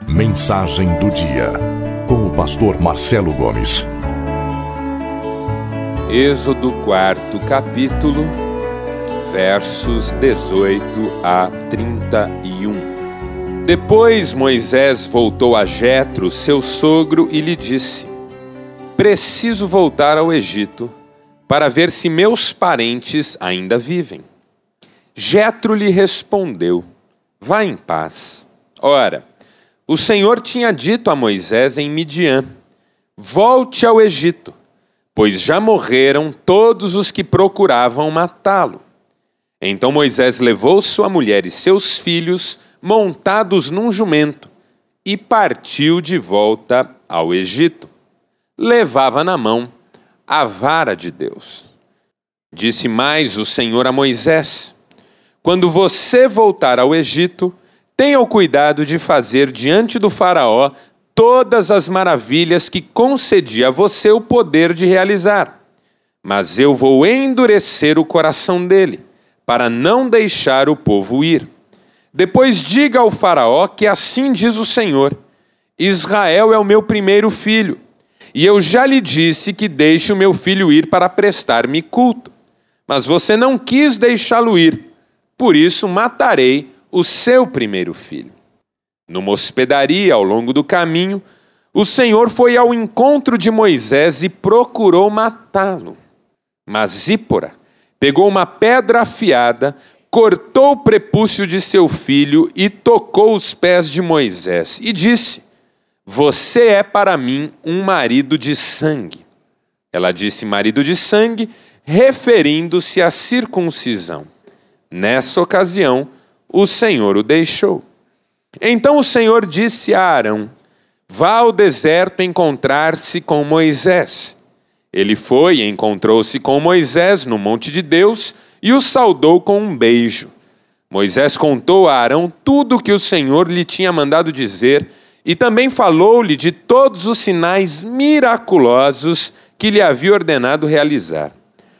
Mensagem do dia, com o pastor Marcelo Gomes. Êxodo 4º capítulo, versos 18 a 31. Depois Moisés voltou a Jetro, seu sogro, e lhe disse: preciso voltar ao Egito para ver se meus parentes ainda vivem. Jetro lhe respondeu: vá em paz. Ora, o Senhor tinha dito a Moisés em Midian: volte ao Egito, pois já morreram todos os que procuravam matá-lo. Então Moisés levou sua mulher e seus filhos montados num jumento e partiu de volta ao Egito. Levava na mão a vara de Deus. Disse mais o Senhor a Moisés: quando você voltar ao Egito, tenha o cuidado de fazer diante do faraó todas as maravilhas que concedi a você o poder de realizar. Mas eu vou endurecer o coração dele, para não deixar o povo ir. Depois diga ao faraó que assim diz o Senhor: Israel é o meu primeiro filho, e eu já lhe disse que deixe o meu filho ir para prestar-me culto. Mas você não quis deixá-lo ir, por isso matarei o seu primeiro filho. Numa hospedaria ao longo do caminho, o Senhor foi ao encontro de Moisés e procurou matá-lo. Mas Zípora pegou uma pedra afiada, cortou o prepúcio de seu filho e tocou os pés de Moisés e disse: você é para mim um marido de sangue. Ela disse marido de sangue, referindo-se à circuncisão. Nessa ocasião, o Senhor o deixou. Então o Senhor disse a Arão: vá ao deserto encontrar-se com Moisés. Ele foi e encontrou-se com Moisés no monte de Deus e o saudou com um beijo. Moisés contou a Arão tudo o que o Senhor lhe tinha mandado dizer e também falou-lhe de todos os sinais miraculosos que lhe havia ordenado realizar.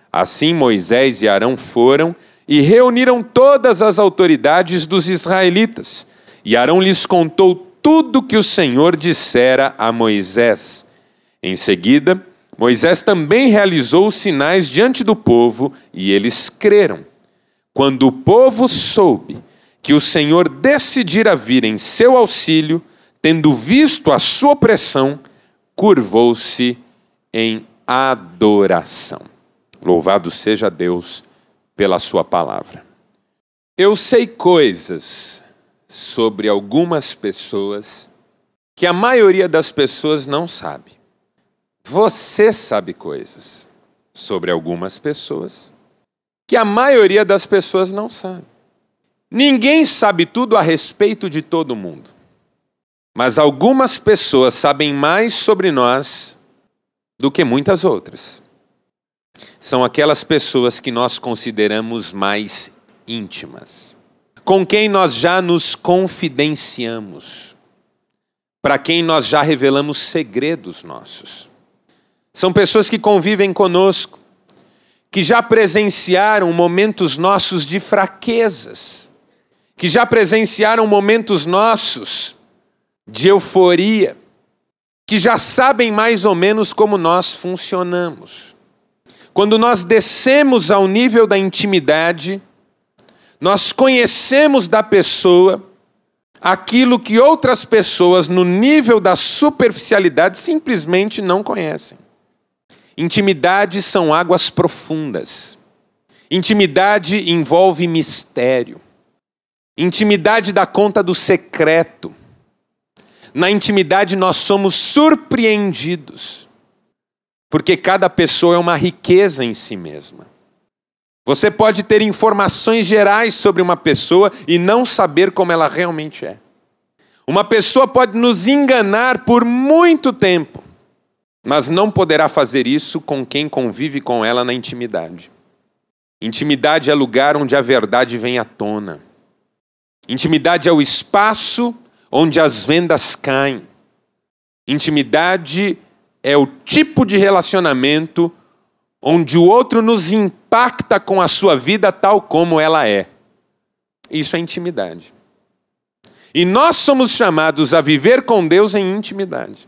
Assim Moisés e Arão foram e reuniram todas as autoridades dos israelitas. E Arão lhes contou tudo que o Senhor dissera a Moisés. Em seguida, Moisés também realizou os sinais diante do povo e eles creram. Quando o povo soube que o Senhor decidira vir em seu auxílio, tendo visto a sua opressão, curvou-se em adoração. Louvado seja Deus pela sua palavra. Eu sei coisas sobre algumas pessoas que a maioria das pessoas não sabe. Você sabe coisas sobre algumas pessoas que a maioria das pessoas não sabe. Ninguém sabe tudo a respeito de todo mundo. Mas algumas pessoas sabem mais sobre nós do que muitas outras. São aquelas pessoas que nós consideramos mais íntimas, com quem nós já nos confidenciamos, para quem nós já revelamos segredos nossos. São pessoas que convivem conosco, que já presenciaram momentos nossos de fraquezas, que já presenciaram momentos nossos de euforia, que já sabem mais ou menos como nós funcionamos. Quando nós descemos ao nível da intimidade, nós conhecemos da pessoa aquilo que outras pessoas no nível da superficialidade simplesmente não conhecem. Intimidade são águas profundas. Intimidade envolve mistério. Intimidade dá conta do secreto. Na intimidade nós somos surpreendidos, porque cada pessoa é uma riqueza em si mesma. Você pode ter informações gerais sobre uma pessoa e não saber como ela realmente é. Uma pessoa pode nos enganar por muito tempo, mas não poderá fazer isso com quem convive com ela na intimidade. Intimidade é lugar onde a verdade vem à tona. Intimidade é o espaço onde as vendas caem. Intimidade é o tipo de relacionamento onde o outro nos impacta com a sua vida tal como ela é. Isso é intimidade. E nós somos chamados a viver com Deus em intimidade.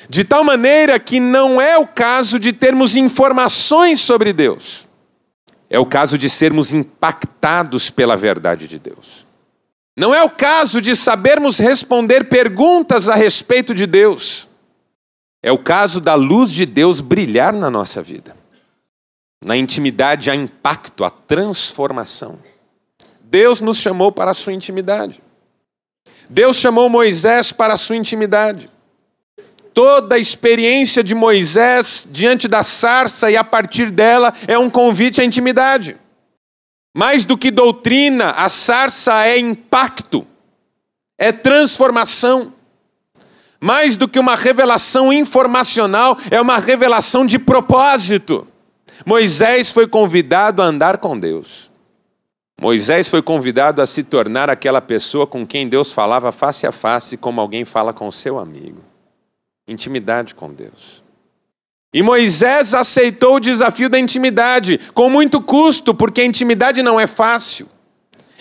De tal maneira que não é o caso de termos informações sobre Deus. É o caso de sermos impactados pela verdade de Deus. Não é o caso de sabermos responder perguntas a respeito de Deus. É o caso da luz de Deus brilhar na nossa vida. Na intimidade há impacto, há transformação. Deus nos chamou para a sua intimidade. Deus chamou Moisés para a sua intimidade. Toda a experiência de Moisés diante da sarça e a partir dela é um convite à intimidade. Mais do que doutrina, a sarça é impacto, é transformação. Mais do que uma revelação informacional, é uma revelação de propósito. Moisés foi convidado a andar com Deus. Moisés foi convidado a se tornar aquela pessoa com quem Deus falava face a face, como alguém fala com seu amigo. Intimidade com Deus. E Moisés aceitou o desafio da intimidade, com muito custo, porque a intimidade não é fácil.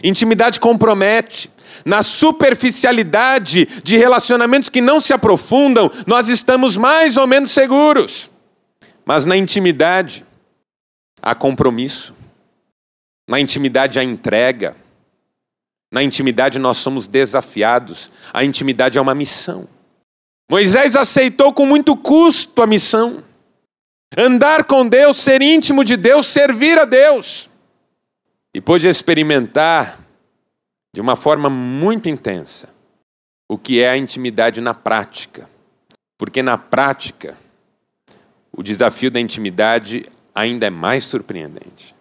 Intimidade compromete. Na superficialidade de relacionamentos que não se aprofundam, nós estamos mais ou menos seguros. Mas na intimidade, há compromisso. Na intimidade há entrega. Na intimidade nós somos desafiados. A intimidade é uma missão. Moisés aceitou com muito custo a missão. Andar com Deus, ser íntimo de Deus, servir a Deus. E pôde experimentar de uma forma muito intensa o que é a intimidade na prática. Porque na prática, o desafio da intimidade ainda é mais surpreendente.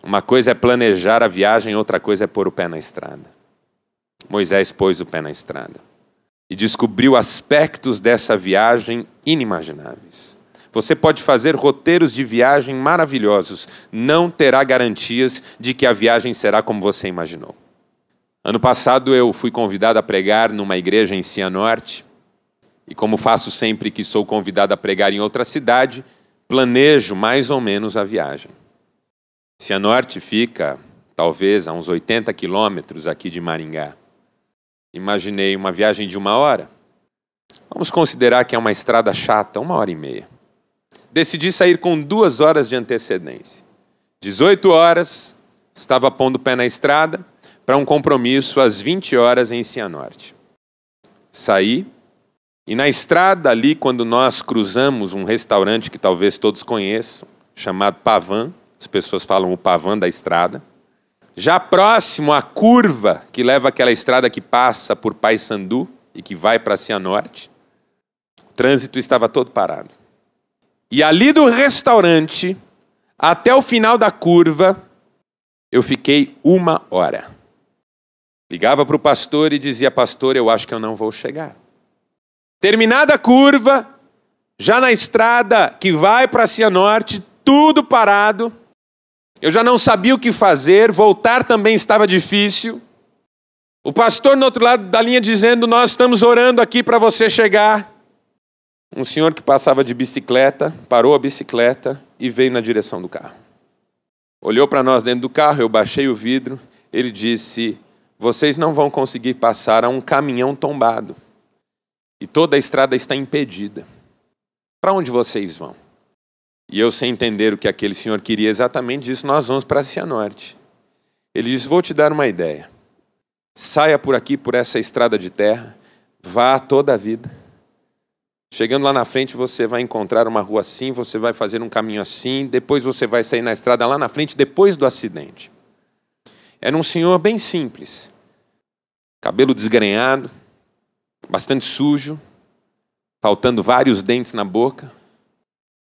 Uma coisa é planejar a viagem, outra coisa é pôr o pé na estrada. Moisés pôs o pé na estrada e descobriu aspectos dessa viagem inimagináveis. Você pode fazer roteiros de viagem maravilhosos, não terá garantias de que a viagem será como você imaginou. Ano passado eu fui convidado a pregar numa igreja em Cianorte, e como faço sempre que sou convidado a pregar em outra cidade, planejo mais ou menos a viagem. Cianorte fica, talvez, a uns 80 quilômetros aqui de Maringá. Imaginei uma viagem de 1 hora. Vamos considerar que é uma estrada chata, 1h30. Decidi sair com 2 horas de antecedência. 18 horas, estava pondo o pé na estrada para um compromisso às 20 horas em Cianorte. Saí, e na estrada ali, quando nós cruzamos um restaurante que talvez todos conheçam, chamado Pavan, as pessoas falam o Pavan da estrada, já próximo à curva que leva aquela estrada que passa por Paysandu e que vai para Cianorte, o trânsito estava todo parado. E ali do restaurante, até o final da curva, eu fiquei 1 hora. Ligava para o pastor e dizia: pastor, eu acho que eu não vou chegar. Terminada a curva, já na estrada que vai para Cianorte, tudo parado. Eu já não sabia o que fazer, voltar também estava difícil. O pastor no outro lado da linha dizendo: nós estamos orando aqui para você chegar. Um senhor que passava de bicicleta, parou a bicicleta e veio na direção do carro. Olhou para nós dentro do carro, eu baixei o vidro, ele disse: vocês não vão conseguir passar, há um caminhão tombado. E toda a estrada está impedida. Para onde vocês vão? E eu, sem entender o que aquele senhor queria exatamente, disse: nós vamos para Cianorte. Ele disse: vou te dar uma ideia. Saia por aqui, por essa estrada de terra, vá toda a vida. Chegando lá na frente, você vai encontrar uma rua assim, você vai fazer um caminho assim, depois você vai sair na estrada lá na frente, depois do acidente. Era um senhor bem simples, cabelo desgrenhado, bastante sujo, faltando vários dentes na boca.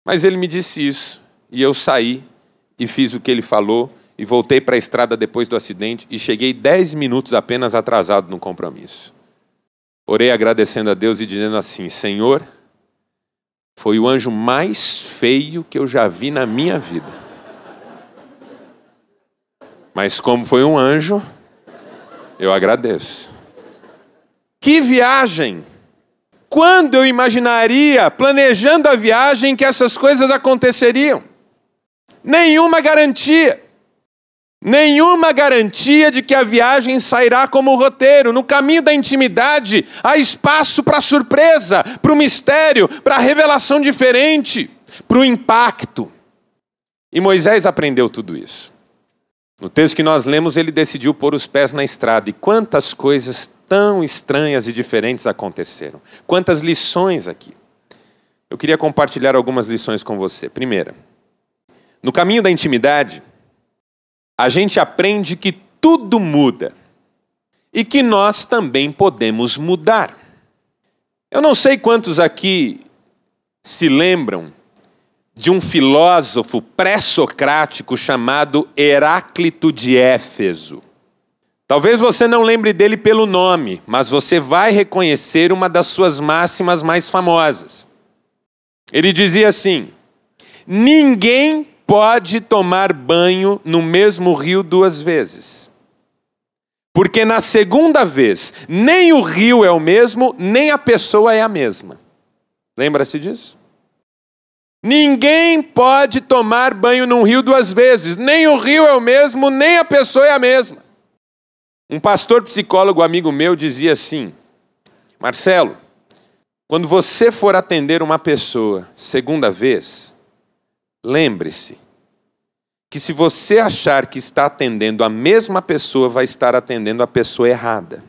Mas ele me disse isso, e eu saí e fiz o que ele falou, e voltei para a estrada depois do acidente, e cheguei 10 minutos apenas atrasado no compromisso. Orei agradecendo a Deus e dizendo assim: Senhor, foi o anjo mais feio que eu já vi na minha vida. Mas como foi um anjo, eu agradeço. Que viagem! Quando eu imaginaria, planejando a viagem, que essas coisas aconteceriam? Nenhuma garantia. Nenhuma garantia de que a viagem sairá como o roteiro. No caminho da intimidade, há espaço para a surpresa, para o mistério, para a revelação diferente, para o impacto. E Moisés aprendeu tudo isso. No texto que nós lemos, ele decidiu pôr os pés na estrada. E quantas coisas tão estranhas e diferentes aconteceram. Quantas lições aqui. Eu queria compartilhar algumas lições com você. Primeira, no caminho da intimidade, a gente aprende que tudo muda e que nós também podemos mudar. Eu não sei quantos aqui se lembram de um filósofo pré-socrático chamado Heráclito de Éfeso. Talvez você não lembre dele pelo nome, mas você vai reconhecer uma das suas máximas mais famosas. Ele dizia assim: ninguém pode tomar banho no mesmo rio 2 vezes. Porque na segunda vez, nem o rio é o mesmo, nem a pessoa é a mesma. Lembra-se disso? Ninguém pode tomar banho num rio 2 vezes. Nem o rio é o mesmo, nem a pessoa é a mesma. Um pastor psicólogo amigo meu dizia assim: Marcelo, quando você for atender uma pessoa segunda vez, lembre-se que se você achar que está atendendo a mesma pessoa, vai estar atendendo a pessoa errada.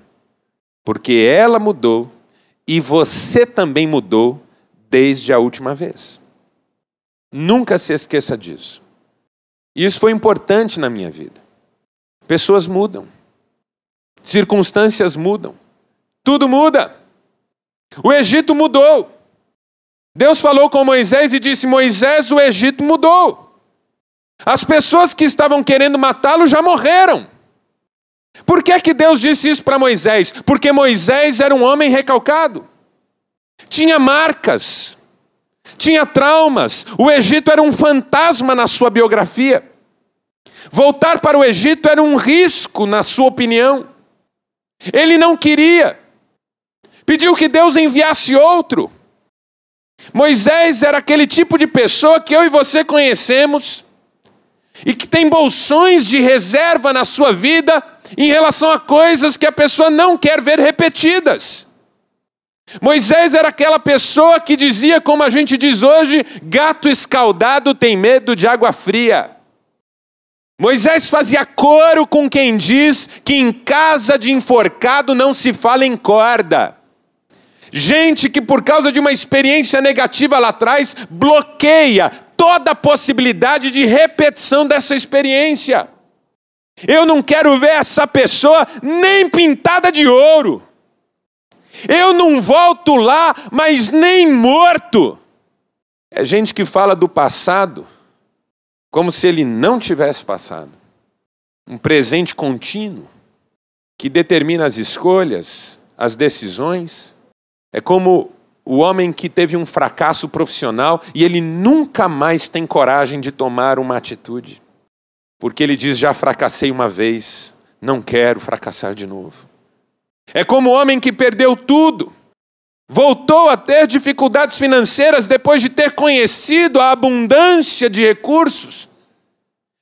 Porque ela mudou e você também mudou desde a última vez. Nunca se esqueça disso. E isso foi importante na minha vida. Pessoas mudam. Circunstâncias mudam. Tudo muda. O Egito mudou. Deus falou com Moisés e disse: Moisés, o Egito mudou. As pessoas que estavam querendo matá-lo já morreram. Por que que Deus disse isso para Moisés? Porque Moisés era um homem recalcado. Tinha marcas. Tinha traumas. O Egito era um fantasma na sua biografia. Voltar para o Egito era um risco, na sua opinião. Ele não queria. Pediu que Deus enviasse outro. Moisés era aquele tipo de pessoa que eu e você conhecemos e que tem bolsões de reserva na sua vida em relação a coisas que a pessoa não quer ver repetidas. Moisés era aquela pessoa que dizia, como a gente diz hoje, gato escaldado tem medo de água fria. Moisés fazia coro com quem diz que em casa de enforcado não se fala em corda. Gente que por causa de uma experiência negativa lá atrás, bloqueia toda a possibilidade de repetição dessa experiência. Eu não quero ver essa pessoa nem pintada de ouro. Eu não volto lá, mas nem morto. É gente que fala do passado como se ele não tivesse passado. Um presente contínuo que determina as escolhas, as decisões. É como o homem que teve um fracasso profissional e ele nunca mais tem coragem de tomar uma atitude. Porque ele diz: já fracassei uma vez, não quero fracassar de novo. É como o homem que perdeu tudo, voltou a ter dificuldades financeiras depois de ter conhecido a abundância de recursos.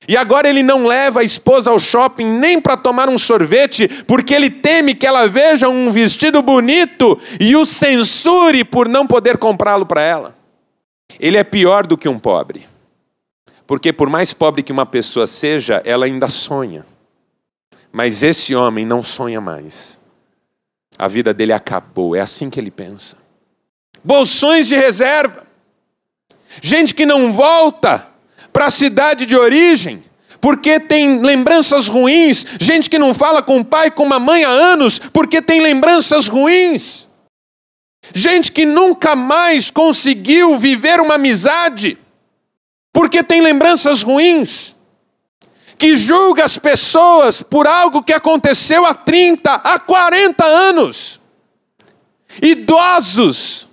E agora ele não leva a esposa ao shopping nem para tomar um sorvete, porque ele teme que ela veja um vestido bonito e o censure por não poder comprá-lo para ela. Ele é pior do que um pobre. Porque por mais pobre que uma pessoa seja, ela ainda sonha. Mas esse homem não sonha mais. A vida dele acabou, é assim que ele pensa. Bolsões de reserva. Gente que não volta para a cidade de origem, porque tem lembranças ruins. Gente que não fala com o pai, com a mãe há anos, porque tem lembranças ruins. Gente que nunca mais conseguiu viver uma amizade, porque tem lembranças ruins. Que julga as pessoas por algo que aconteceu há 30, há 40 anos. Idosos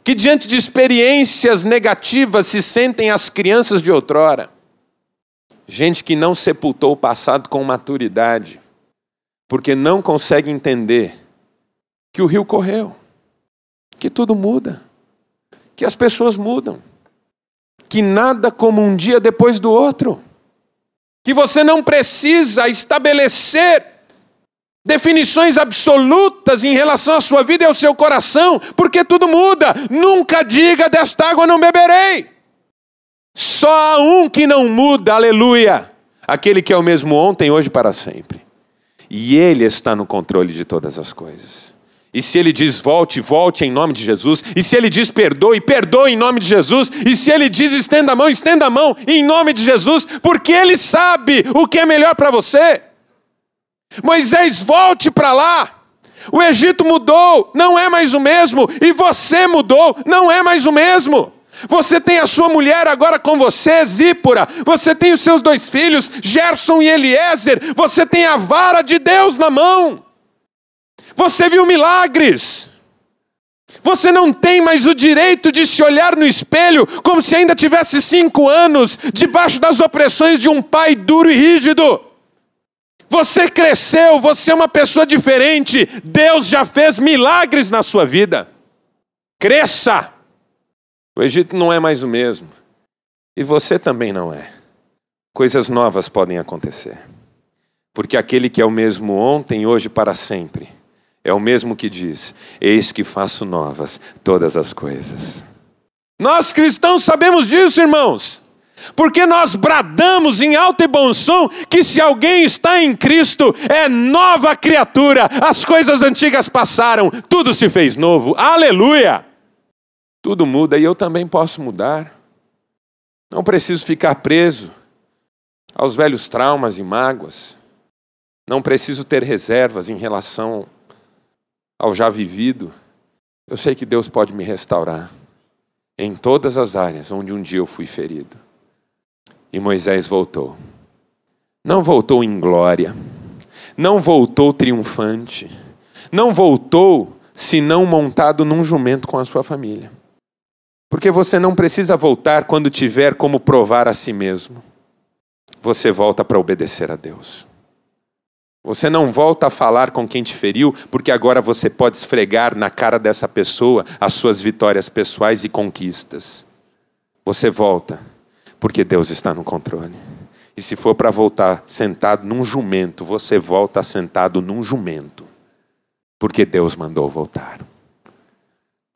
que diante de experiências negativas se sentem as crianças de outrora. Gente que não sepultou o passado com maturidade, porque não consegue entender que o rio correu, que tudo muda, que as pessoas mudam, que nada como um dia depois do outro. que você não precisa estabelecer definições absolutas em relação à sua vida e ao seu coração, porque tudo muda. Nunca diga: desta água não beberei. Só há um que não muda, aleluia. Aquele que é o mesmo ontem, hoje e para sempre. E Ele está no controle de todas as coisas. E se Ele diz volte, volte em nome de Jesus. E se Ele diz perdoe, perdoe em nome de Jesus. E se Ele diz estenda a mão em nome de Jesus. Porque Ele sabe o que é melhor para você. Moisés, volte para lá. O Egito mudou, não é mais o mesmo. E você mudou, não é mais o mesmo. Você tem a sua mulher agora com você, Zípora. Você tem os seus 2 filhos, Gerson e Eliezer. Você tem a vara de Deus na mão. Você viu milagres. Você não tem mais o direito de se olhar no espelho como se ainda tivesse 5 anos, debaixo das opressões de um pai duro e rígido. Você cresceu, você é uma pessoa diferente. Deus já fez milagres na sua vida. Cresça. O Egito não é mais o mesmo. E você também não é. Coisas novas podem acontecer. Porque aquele que é o mesmo ontem, hoje e para sempre, é o mesmo que diz: eis que faço novas todas as coisas. Nós cristãos sabemos disso, irmãos. Porque nós bradamos em alto e bom som que se alguém está em Cristo, é nova criatura. As coisas antigas passaram, tudo se fez novo. Aleluia! Tudo muda e eu também posso mudar. Não preciso ficar preso aos velhos traumas e mágoas. Não preciso ter reservas em relação ao já vivido. Eu sei que Deus pode me restaurar em todas as áreas onde um dia eu fui ferido. E Moisés voltou. Não voltou em glória. Não voltou triunfante. Não voltou senão montado num jumento com a sua família. Porque você não precisa voltar quando tiver como provar a si mesmo. Você volta para obedecer a Deus. Você não volta a falar com quem te feriu, porque agora você pode esfregar na cara dessa pessoa as suas vitórias pessoais e conquistas. Você volta porque Deus está no controle. E se for para voltar sentado num jumento, você volta sentado num jumento. Porque Deus mandou voltar.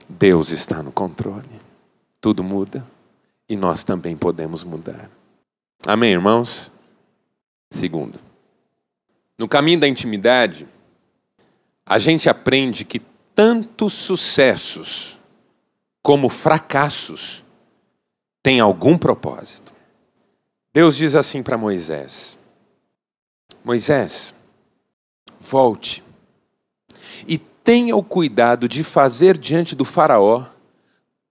Deus está no controle. Tudo muda e nós também podemos mudar. Amém, irmãos? Segundo, no caminho da intimidade, a gente aprende que tanto sucessos como fracassos têm algum propósito. Deus diz assim para Moisés: Moisés, volte e tenha o cuidado de fazer diante do faraó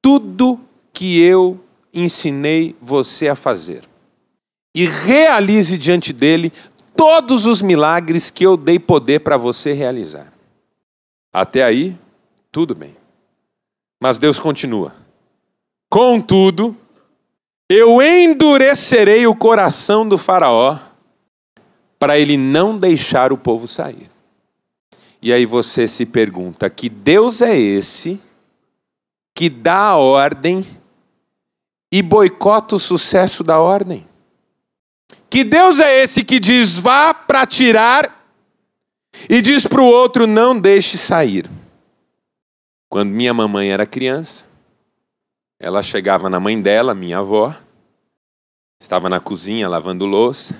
tudo que eu ensinei você a fazer. E realize diante dele todos os milagres que eu dei poder para você realizar. Até aí, tudo bem. Mas Deus continua: contudo, eu endurecerei o coração do faraó para ele não deixar o povo sair. E aí você se pergunta: que Deus é esse que dá a ordem e boicota o sucesso da ordem? Que Deus é esse que diz vá para tirar e diz para o outro não deixe sair? Quando minha mamãe era criança, ela chegava na mãe dela, minha avó, estava na cozinha lavando louça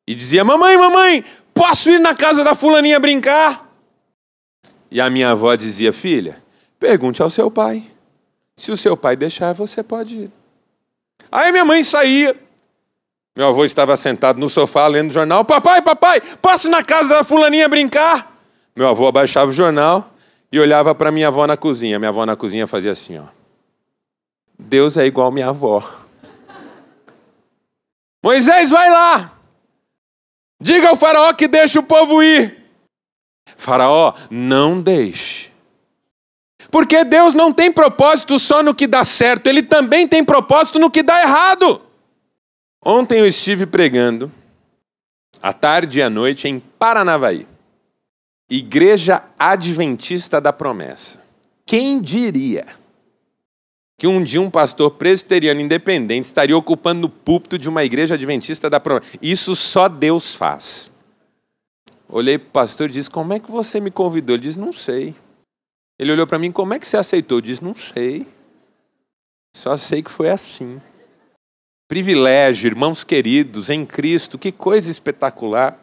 e dizia: mamãe, mamãe, posso ir na casa da fulaninha brincar? E a minha avó dizia: filha, pergunte ao seu pai. Se o seu pai deixar, você pode ir. Aí minha mãe saía. Meu avô estava sentado no sofá lendo o jornal. Papai, papai, posso ir na casa da fulaninha brincar? Meu avô abaixava o jornal e olhava para minha avó na cozinha. Minha avó na cozinha fazia assim, ó. Deus é igual minha avó. Moisés, vai lá. Diga ao faraó que deixa o povo ir. Faraó, não deixe. Porque Deus não tem propósito só no que dá certo. Ele também tem propósito no que dá errado. Ontem eu estive pregando, à tarde e à noite, em Paranavaí. Igreja Adventista da Promessa. Quem diria que um dia um pastor presbiteriano independente estaria ocupando o púlpito de uma igreja adventista da promessa. Isso só Deus faz. Olhei para o pastor e disse, como é que você me convidou? Ele disse, não sei. Ele olhou para mim, como é que você aceitou? Eu disse, não sei. Só sei que foi assim. Privilégio, irmãos queridos, em Cristo, que coisa espetacular.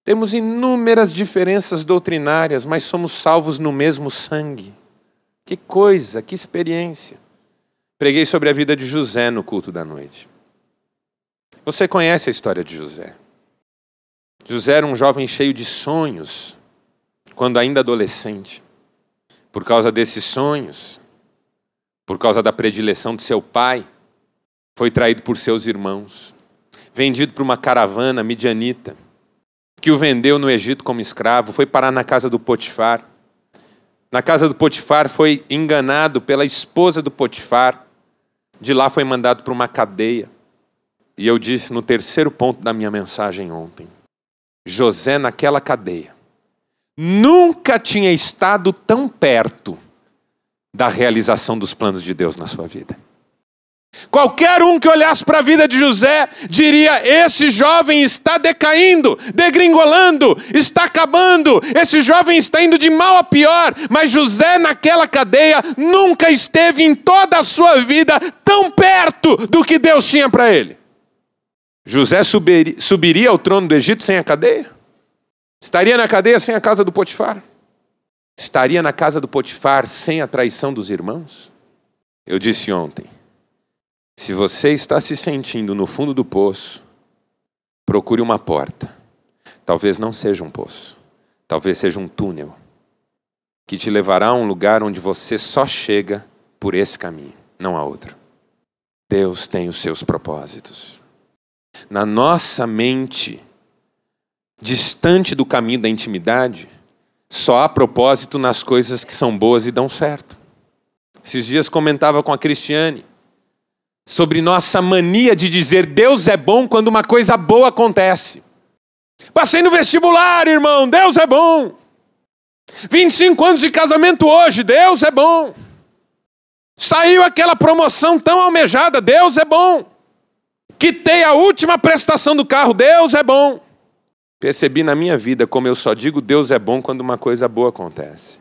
Temos inúmeras diferenças doutrinárias, mas somos salvos no mesmo sangue. Que coisa, que experiência. Preguei sobre a vida de José no culto da noite. Você conhece a história de José. José era um jovem cheio de sonhos, quando ainda adolescente. Por causa desses sonhos, por causa da predileção de seu pai, foi traído por seus irmãos, vendido por uma caravana midianita, que o vendeu no Egito como escravo, foi parar na casa do Potifar. Na casa do Potifar foi enganado pela esposa do Potifar. De lá foi mandado para uma cadeia. E eu disse no terceiro ponto da minha mensagem ontem, José naquela cadeia nunca tinha estado tão perto da realização dos planos de Deus na sua vida. Qualquer um que olhasse para a vida de José diria, esse jovem está decaindo, degringolando, está acabando, esse jovem está indo de mal a pior, mas José naquela cadeia nunca esteve em toda a sua vida tão perto do que Deus tinha para ele. José subiria ao trono do Egito sem a cadeia? Estaria na cadeia sem a casa do Potifar? Estaria na casa do Potifar sem a traição dos irmãos? Eu disse ontem, se você está se sentindo no fundo do poço, procure uma porta. Talvez não seja um poço, talvez seja um túnel, que te levará a um lugar onde você só chega por esse caminho, não há outro. Deus tem os seus propósitos. Na nossa mente, distante do caminho da intimidade, só há propósito nas coisas que são boas e dão certo. Esses dias comentava com a Cristiane sobre nossa mania de dizer Deus é bom quando uma coisa boa acontece. Passei no vestibular, irmão, Deus é bom. 25 anos de casamento hoje, Deus é bom. Saiu aquela promoção tão almejada, Deus é bom. Quitei a última prestação do carro, Deus é bom. Percebi na minha vida como eu só digo Deus é bom quando uma coisa boa acontece.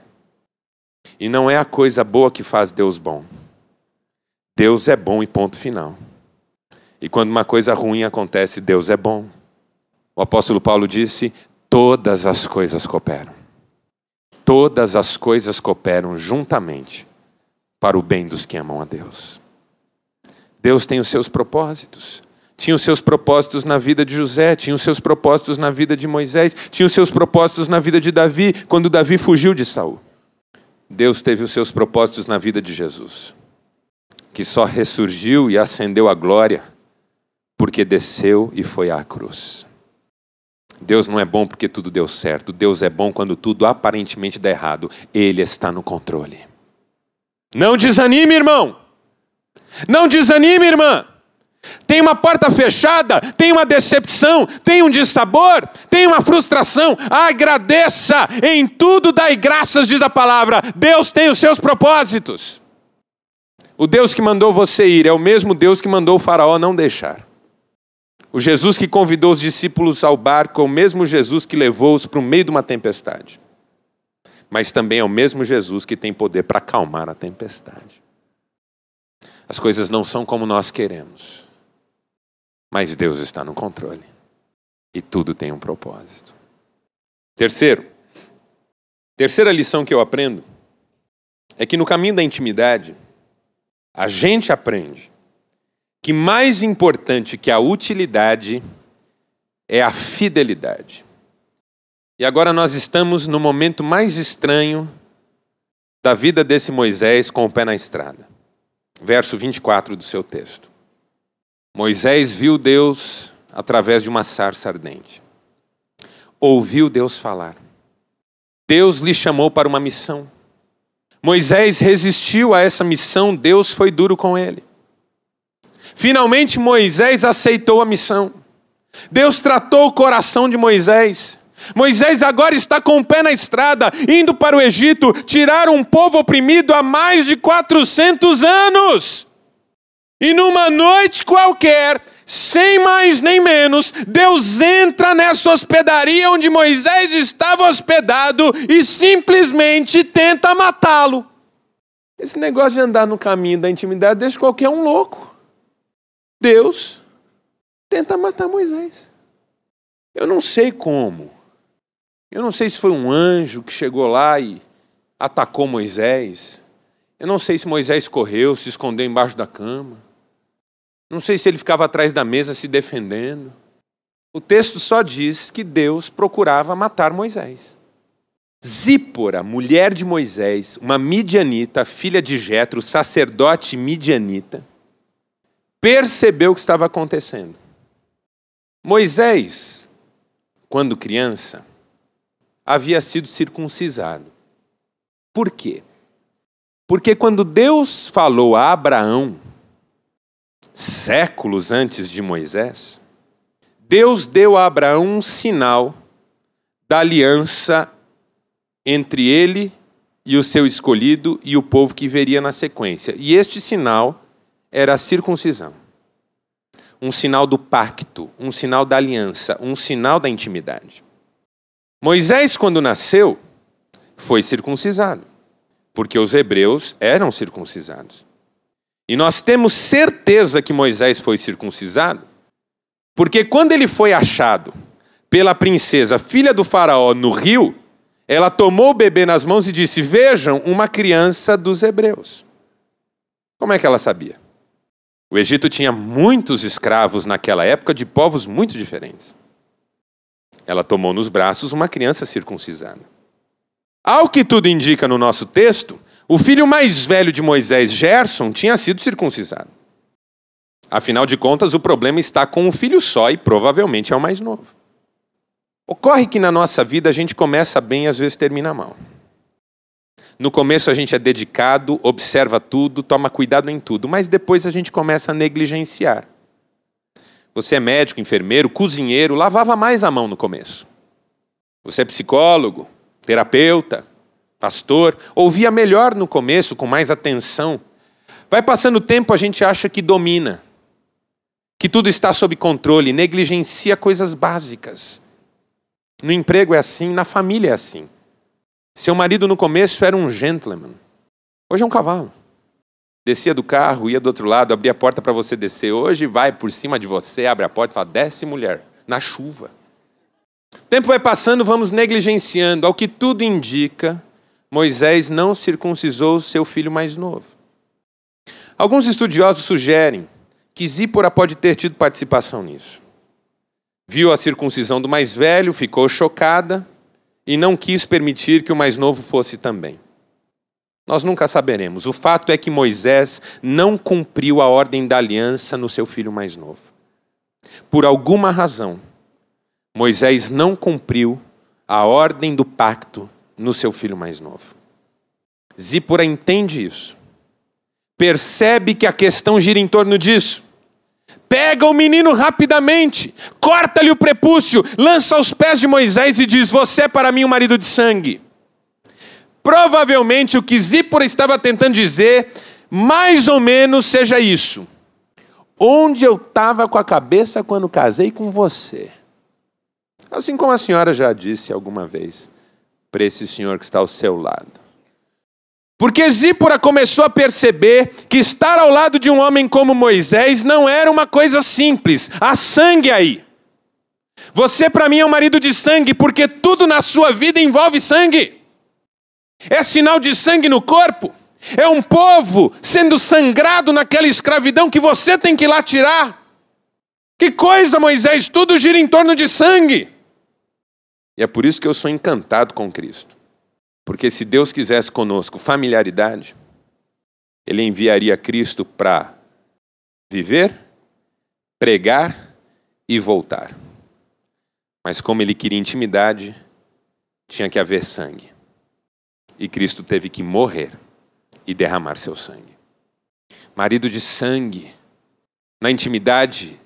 E não é a coisa boa que faz Deus bom. Deus é bom e ponto final. E quando uma coisa ruim acontece, Deus é bom. O apóstolo Paulo disse, todas as coisas cooperam. Todas as coisas cooperam juntamente para o bem dos que amam a Deus. Deus tem os seus propósitos. Tinha os seus propósitos na vida de José, tinha os seus propósitos na vida de Moisés, tinha os seus propósitos na vida de Davi, quando Davi fugiu de Saul. Deus teve os seus propósitos na vida de Jesus, que só ressurgiu e ascendeu à glória porque desceu e foi à cruz. Deus não é bom porque tudo deu certo. Deus é bom quando tudo aparentemente dá errado. Ele está no controle. Não desanime, irmão. Não desanime, irmã. Tem uma porta fechada, tem uma decepção, tem um dissabor, tem uma frustração. Agradeça, em tudo dai graças, diz a palavra. Deus tem os seus propósitos. O Deus que mandou você ir é o mesmo Deus que mandou o faraó não deixar. O Jesus que convidou os discípulos ao barco é o mesmo Jesus que levou-os para o meio de uma tempestade. Mas também é o mesmo Jesus que tem poder para acalmar a tempestade. As coisas não são como nós queremos. Mas Deus está no controle. E tudo tem um propósito. Terceira lição que eu aprendo é que no caminho da intimidade, a gente aprende que mais importante que a utilidade é a fidelidade. E agora nós estamos no momento mais estranho da vida desse Moisés com o pé na estrada. Verso 24 do seu texto. Moisés viu Deus através de uma sarça ardente. Ouviu Deus falar. Deus lhe chamou para uma missão. Moisés resistiu a essa missão, Deus foi duro com ele. Finalmente Moisés aceitou a missão. Deus tratou o coração de Moisés. Moisés agora está com o pé na estrada, indo para o Egito, tirar um povo oprimido há mais de 400 anos. E numa noite qualquer, sem mais nem menos, Deus entra nessa hospedaria onde Moisés estava hospedado e simplesmente tenta matá-lo. Esse negócio de andar no caminho da intimidade deixa qualquer um louco. Deus tenta matar Moisés. Eu não sei como. Eu não sei se foi um anjo que chegou lá e atacou Moisés. Eu não sei se Moisés correu, se escondeu embaixo da cama. Não sei se ele ficava atrás da mesa se defendendo. O texto só diz que Deus procurava matar Moisés. Zípora, mulher de Moisés, uma midianita, filha de Jetro, sacerdote midianita, percebeu o que estava acontecendo. Moisés, quando criança, havia sido circuncisado. Por quê? Porque quando Deus falou a Abraão, séculos antes de Moisés, Deus deu a Abraão um sinal da aliança entre ele e o seu escolhido e o povo que viria na sequência. E este sinal era a circuncisão. Um sinal do pacto, um sinal da aliança, um sinal da intimidade. Moisés, quando nasceu, foi circuncisado, porque os hebreus eram circuncidados. E nós temos certeza que Moisés foi circuncisado, porque quando ele foi achado pela princesa, filha do faraó, no rio, ela tomou o bebê nas mãos e disse: vejam, uma criança dos hebreus. Como é que ela sabia? O Egito tinha muitos escravos naquela época de povos muito diferentes. Ela tomou nos braços uma criança circuncisada. Ao que tudo indica no nosso texto, o filho mais velho de Moisés, Gerson, tinha sido circuncisado. Afinal de contas, o problema está com um filho só e provavelmente é o mais novo. Ocorre que na nossa vida a gente começa bem e às vezes termina mal. No começo a gente é dedicado, observa tudo, toma cuidado em tudo, mas depois a gente começa a negligenciar. Você é médico, enfermeiro, cozinheiro, lavava mais a mão no começo. Você é psicólogo, terapeuta, pastor, ouvia melhor no começo, com mais atenção. Vai passando o tempo, a gente acha que domina, que tudo está sob controle, negligencia coisas básicas. No emprego é assim, na família é assim. Seu marido no começo era um gentleman. Hoje é um cavalo. Descia do carro, ia do outro lado, abria a porta para você descer. Hoje vai por cima de você, abre a porta e fala: desce, mulher, na chuva. O tempo vai passando, vamos negligenciando. Ao que tudo indica, Moisés não circuncisou seu filho mais novo. Alguns estudiosos sugerem que Zípora pode ter tido participação nisso. Viu a circuncisão do mais velho, ficou chocada e não quis permitir que o mais novo fosse também. Nós nunca saberemos. O fato é que Moisés não cumpriu a ordem da aliança no seu filho mais novo. Por alguma razão, Moisés não cumpriu a ordem do pacto no seu filho mais novo. Zípora entende isso. Percebe que a questão gira em torno disso. Pega o menino rapidamente, corta-lhe o prepúcio, lança aos pés de Moisés e diz: você é para mim um marido de sangue. Provavelmente o que Zípora estava tentando dizer, mais ou menos, seja isso: onde eu estava com a cabeça quando casei com você? Assim como a senhora já disse alguma vez para esse senhor que está ao seu lado. Porque Zípora começou a perceber que estar ao lado de um homem como Moisés não era uma coisa simples. Há sangue aí. Você para mim é um marido de sangue, porque tudo na sua vida envolve sangue. É sinal de sangue no corpo. É um povo sendo sangrado naquela escravidão que você tem que ir lá tirar. Que coisa, Moisés, tudo gira em torno de sangue. E é por isso que eu sou encantado com Cristo. Porque se Deus quisesse conosco familiaridade, Ele enviaria Cristo para viver, pregar e voltar. Mas como Ele queria intimidade, tinha que haver sangue. E Cristo teve que morrer e derramar seu sangue. Marido de sangue. Na intimidade,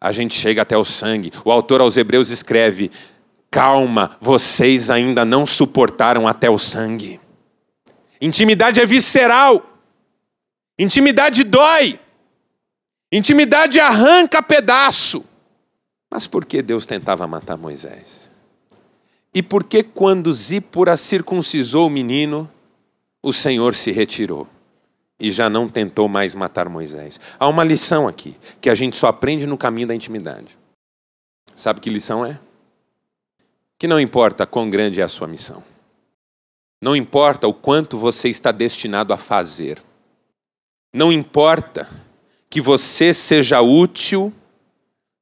a gente chega até o sangue. O autor aos Hebreus escreve: calma, vocês ainda não suportaram até o sangue. Intimidade é visceral. Intimidade dói. Intimidade arranca pedaço. Mas por que Deus tentava matar Moisés? E por que quando Zípora circuncisou o menino, o Senhor se retirou e já não tentou mais matar Moisés? Há uma lição aqui, que a gente só aprende no caminho da intimidade. Sabe que lição é? Que não importa quão grande é a sua missão. Não importa o quanto você está destinado a fazer. Não importa que você seja útil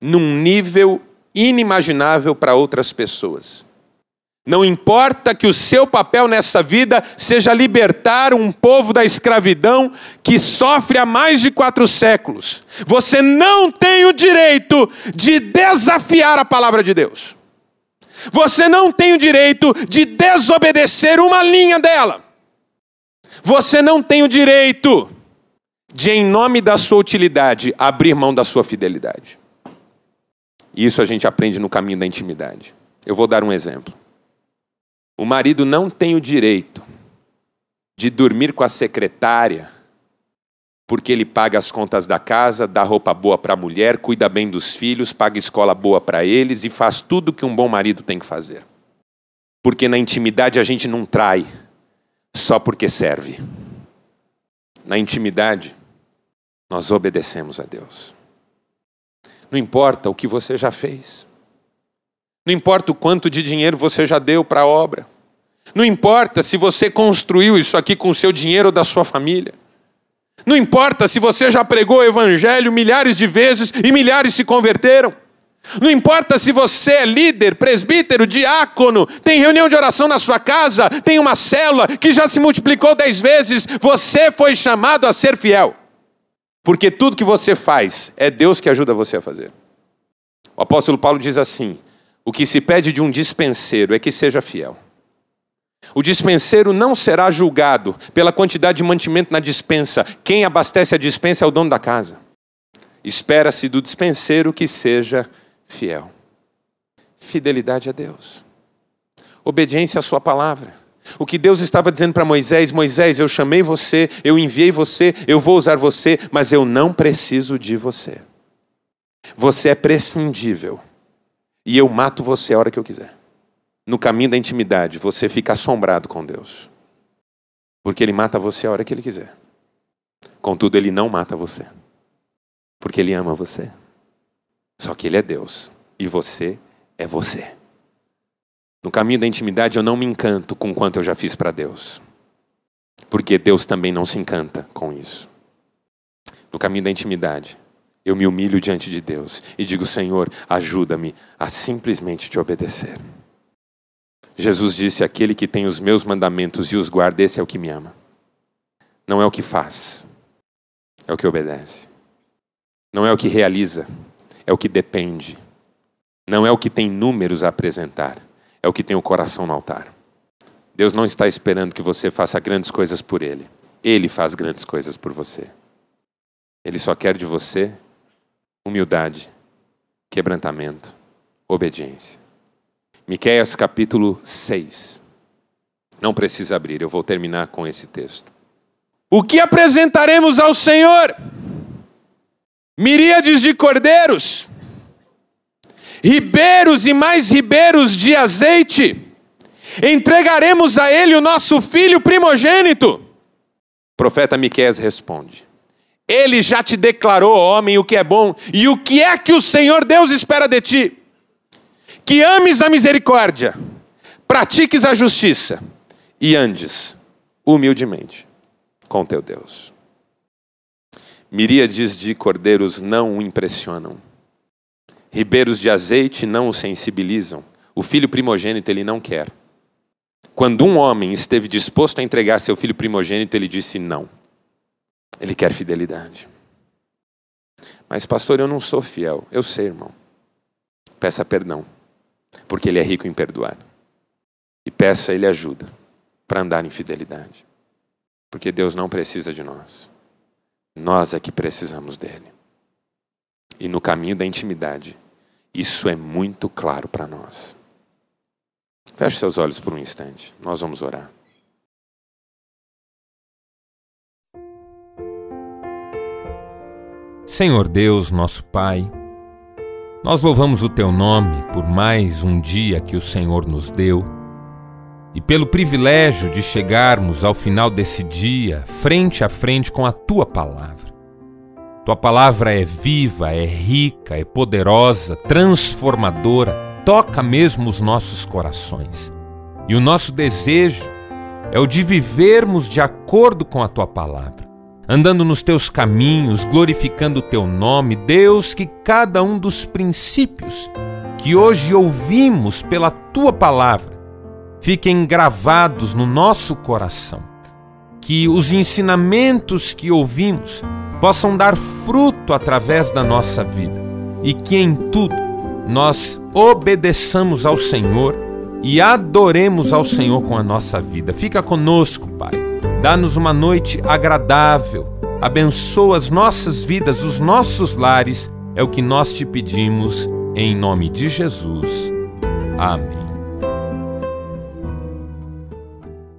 num nível inimaginável para outras pessoas. Não importa que o seu papel nessa vida seja libertar um povo da escravidão que sofre há mais de 4 séculos. Você não tem o direito de desafiar a palavra de Deus. Você não tem o direito de desobedecer uma linha dela. Você não tem o direito de, em nome da sua utilidade, abrir mão da sua fidelidade. Isso a gente aprende no caminho da intimidade. Eu vou dar um exemplo. O marido não tem o direito de dormir com a secretária porque ele paga as contas da casa, dá roupa boa para a mulher, cuida bem dos filhos, paga escola boa para eles e faz tudo que um bom marido tem que fazer. Porque na intimidade a gente não trai só porque serve. Na intimidade, nós obedecemos a Deus. Não importa o que você já fez. Não importa o quanto de dinheiro você já deu para a obra. Não importa se você construiu isso aqui com o seu dinheiro ou da sua família. Não importa se você já pregou o evangelho milhares de vezes e milhares se converteram. Não importa se você é líder, presbítero, diácono, tem reunião de oração na sua casa, tem uma célula que já se multiplicou 10 vezes. Você foi chamado a ser fiel. Porque tudo que você faz é Deus que ajuda você a fazer. O apóstolo Paulo diz assim: o que se pede de um dispenseiro é que seja fiel. O dispenseiro não será julgado pela quantidade de mantimento na dispensa. Quem abastece a dispensa é o dono da casa. Espera-se do dispenseiro que seja fiel. Fidelidade a Deus. Obediência à sua palavra. O que Deus estava dizendo para Moisés: Moisés, eu chamei você, eu enviei você, eu vou usar você, mas eu não preciso de você. Você é prescindível. E eu mato você a hora que eu quiser. No caminho da intimidade, você fica assombrado com Deus. Porque Ele mata você a hora que Ele quiser. Contudo, Ele não mata você. Porque Ele ama você. Só que Ele é Deus. E você é você. No caminho da intimidade, eu não me encanto com o quanto eu já fiz para Deus. Porque Deus também não se encanta com isso. No caminho da intimidade, eu me humilho diante de Deus e digo: Senhor, ajuda-me a simplesmente te obedecer. Jesus disse: aquele que tem os meus mandamentos e os guarda, esse é o que me ama. Não é o que faz, é o que obedece. Não é o que realiza, é o que depende. Não é o que tem números a apresentar, é o que tem o coração no altar. Deus não está esperando que você faça grandes coisas por Ele. Ele faz grandes coisas por você. Ele só quer de você humildade, quebrantamento, obediência. Miqueias capítulo 6. Não precisa abrir, eu vou terminar com esse texto. O que apresentaremos ao Senhor? Miríades de cordeiros, ribeiros e mais ribeiros de azeite. Entregaremos a Ele o nosso filho primogênito. O profeta Miqueias responde: Ele já te declarou, homem, o que é bom. E o que é que o Senhor Deus espera de ti? Que ames a misericórdia, pratiques a justiça e andes humildemente com teu Deus. Miríades de cordeiros não o impressionam. Ribeiros de azeite não o sensibilizam. O filho primogênito ele não quer. Quando um homem esteve disposto a entregar seu filho primogênito, ele disse não. Ele quer fidelidade. Mas pastor, eu não sou fiel. Eu sei, irmão. Peça perdão, porque Ele é rico em perdoar. E peça a Ele ajuda para andar em fidelidade. Porque Deus não precisa de nós. Nós é que precisamos dEle. E no caminho da intimidade, isso é muito claro para nós. Feche seus olhos por um instante. Nós vamos orar. Senhor Deus, nosso Pai, nós louvamos o Teu nome por mais um dia que o Senhor nos deu e pelo privilégio de chegarmos ao final desse dia frente a frente com a Tua Palavra. Tua Palavra é viva, é rica, é poderosa, transformadora, toca mesmo os nossos corações. E o nosso desejo é o de vivermos de acordo com a Tua Palavra, andando nos Teus caminhos, glorificando o Teu nome. Deus, que cada um dos princípios que hoje ouvimos pela Tua Palavra fiquem gravados no nosso coração. Que os ensinamentos que ouvimos possam dar fruto através da nossa vida e que em tudo nós obedeçamos ao Senhor e adoremos ao Senhor com a nossa vida. Fica conosco, Pai. Dá-nos uma noite agradável. Abençoa as nossas vidas, os nossos lares. É o que nós te pedimos em nome de Jesus. Amém.